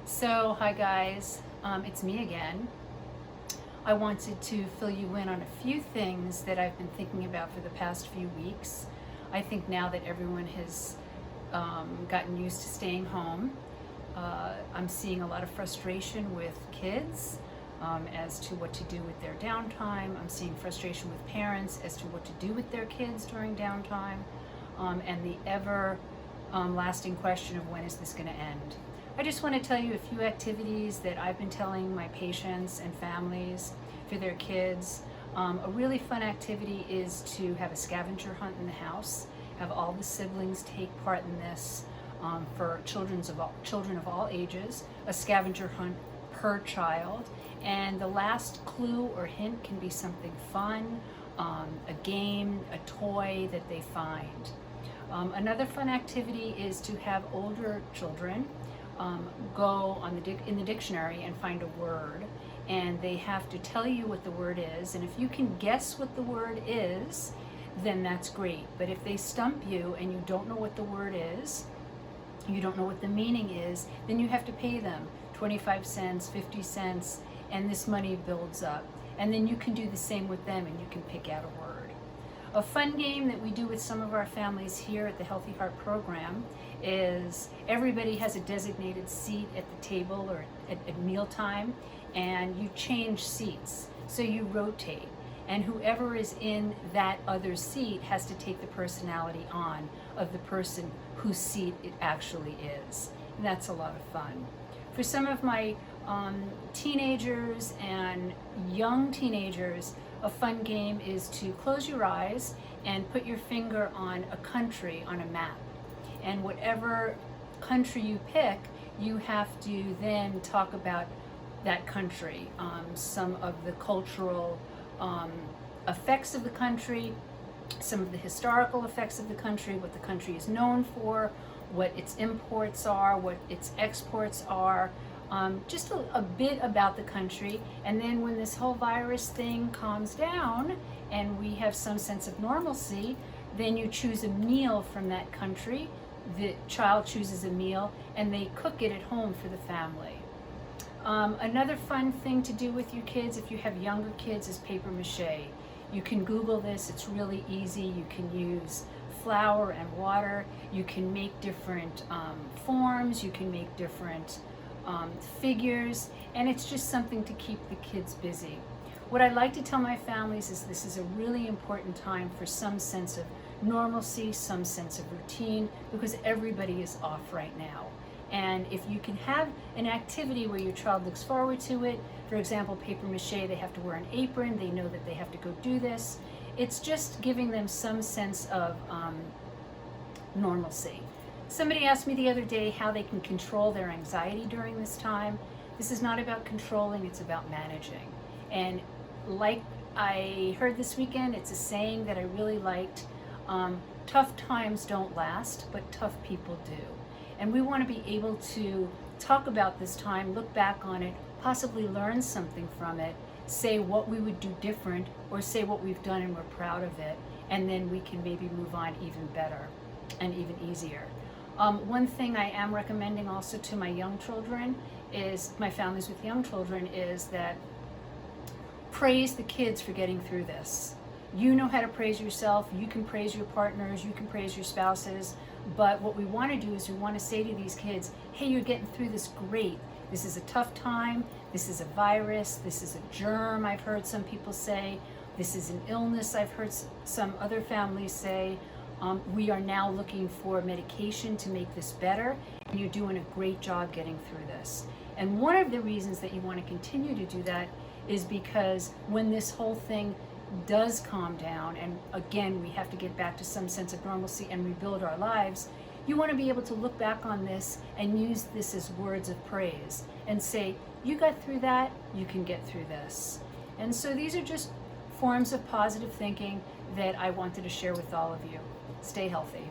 So, hi guys, it's me again. I wanted to fill you in on a few things that I've been thinking about for the past few weeks. I think now that everyone has gotten used to staying home, I'm seeing a lot of frustration with kids as to what to do with their downtime. I'm seeing frustration with parents as to what to do with their kids during downtime, and the ever lasting question of when is this going to end. I just want to tell you a few activities that I've been telling my patients and families for their kids. A really fun activity is to have a scavenger hunt in the house, have all the siblings take part in this for children of all ages, a scavenger hunt per child. And the last clue or hint can be something fun, a game, a toy that they find. Another fun activity is to have older children go in the dictionary and find a word, and they have to tell you what the word is, and if you can guess what the word is, then that's great. But if they stump you and you don't know what the word is, you don't know what the meaning is, then you have to pay them 25 cents, 50 cents, and this money builds up. And then you can do the same with them and you can pick out a word. A fun game that we do with some of our families here at the Healthy Heart program is everybody has a designated seat at the table or at mealtime, and you change seats. So you rotate, and whoever is in that other seat has to take the personality on of the person whose seat it actually is. And that's a lot of fun. For some of my teenagers and young teenagers, a fun game is to close your eyes and put your finger on a country on a map. And whatever country you pick, you have to then talk about that country, some of the cultural effects of the country, some of the historical effects of the country, what the country is known for, what its imports are, what its exports are, just a bit about the country. And then when this whole virus thing calms down and we have some sense of normalcy, then you choose a meal from that country. The child chooses a meal and they cook it at home for the family. Another fun thing to do with your kids, if you have younger kids, is paper mache. You can Google this, it's really easy. You can use flour and water. You can make different forms, you can make different figures, and it's just something to keep the kids busy. What I like to tell my families is this is a really important time for some sense of normalcy, some sense of routine, because everybody is off right now. And if you can have an activity where your child looks forward to it, for example, paper mache, they have to wear an apron, they know that they have to go do this. It's just giving them some sense of normalcy. Somebody asked me the other day how they can control their anxiety during this time. This is not about controlling, it's about managing. And like I heard this weekend, it's a saying that I really liked. Tough times don't last, but tough people do. And we want to be able to talk about this time, look back on it, possibly learn something from it, say what we would do different, or say what we've done and we're proud of it, and then we can maybe move on even better and even easier. One thing I am recommending also to my young children is, my families with young children, is that praise the kids for getting through this. You know how to praise yourself, you can praise your partners, you can praise your spouses, but what we want to do is we want to say to these kids, hey, you're getting through this great. This is a tough time, this is a virus, this is a germ, I've heard some people say, this is an illness, I've heard some other families say. We are now looking for medication to make this better, and you're doing a great job getting through this. And one of the reasons that you want to continue to do that is because when this whole thing does calm down, and again, we have to get back to some sense of normalcy and rebuild our lives, you want to be able to look back on this and use this as words of praise and say, you got through that, you can get through this. And so these are just forms of positive thinking that I wanted to share with all of you. Stay healthy.